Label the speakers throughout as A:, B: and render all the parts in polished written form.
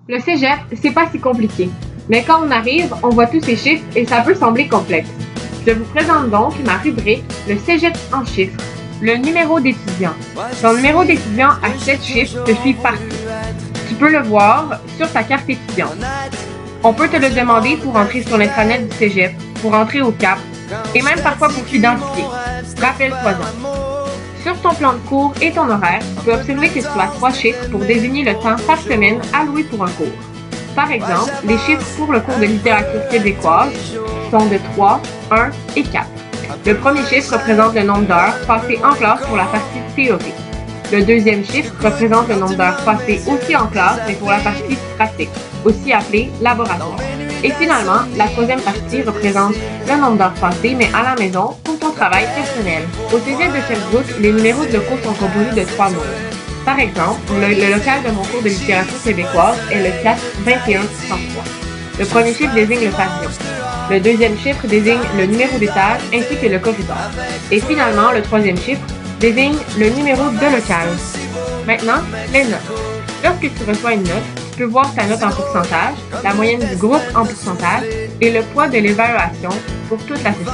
A: Le cégep, c'est pas si compliqué. Mais quand on arrive, on voit tous ces chiffres et ça peut sembler complexe. Je vous présente donc ma rubrique, le cégep en chiffres. Le numéro d'étudiant. Ton numéro d'étudiant à 7 chiffres te suit partout. Tu peux le voir sur ta carte étudiante. On peut te le demander pour entrer sur l'intranet du cégep, pour entrer au CAP et même parfois pour t'identifier. Rappelle-toi-en. Sur ton plan de cours et ton horaire, tu peux observer que tu as 3 chiffres pour désigner le temps par semaine alloué pour un cours. Par exemple, les chiffres pour le cours de littérature québécoise sont de 3, 1 et 4. Le premier chiffre représente le nombre d'heures passées en classe pour la partie théorique. Le deuxième chiffre représente le nombre d'heures passées aussi en classe, mais pour la partie pratique, aussi appelée laboratoire. Et finalement, la troisième partie représente le nombre d'heures passées, mais à la maison, pour ton travail personnel. Au cégep de Sherbrooke, les numéros de cours sont composés de 3 nombres. Par exemple, le local de mon cours de littérature québécoise est le 42133. Le premier chiffre désigne le pavillon. Le deuxième chiffre désigne le numéro d'étage ainsi que le corridor. Et finalement, le troisième chiffre désigne le numéro de local. Maintenant, les notes. Lorsque tu reçois une note, tu peux voir ta note en pourcentage, la moyenne du groupe en pourcentage et le poids de l'évaluation pour toute la session.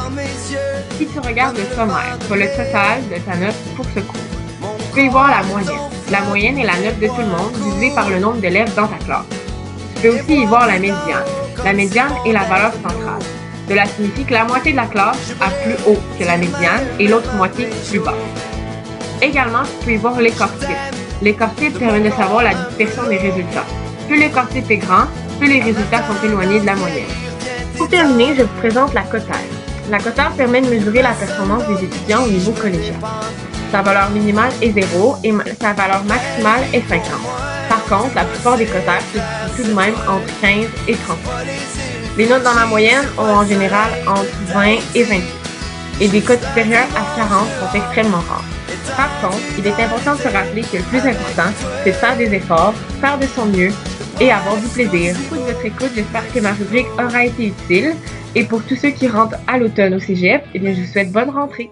A: Si tu regardes le sommaire, tu as le total de ta note pour ce cours. Tu peux y voir la moyenne. La moyenne est la note de tout le monde divisée par le nombre d'élèves dans ta classe. Tu peux aussi y voir la médiane. La médiane est la valeur centrale. Cela signifie que la moitié de la classe a plus haut que la médiane et l'autre moitié plus bas. Également, tu peux y voir l'écart type. L'écart type permet de savoir la dispersion des résultats. Plus l'écart type est grand, plus les résultats sont éloignés de la moyenne. Pour terminer, je vous présente la cotère. La cotère permet de mesurer la performance des étudiants au niveau collégial. Sa valeur minimale est 0 et sa valeur maximale est 50. Par contre, la plupart des cotères se situent tout de même entre 15 et 30. Les notes dans la moyenne ont en général entre 20 et 28. Et des cotes supérieures à 40 sont extrêmement rares. Par contre, il est important de se rappeler que le plus important, c'est de faire des efforts, faire de son mieux et avoir du plaisir. Merci de votre écoute, j'espère que ma rubrique aura été utile. Et pour tous ceux qui rentrent à l'automne au cégep, eh bien, je vous souhaite bonne rentrée.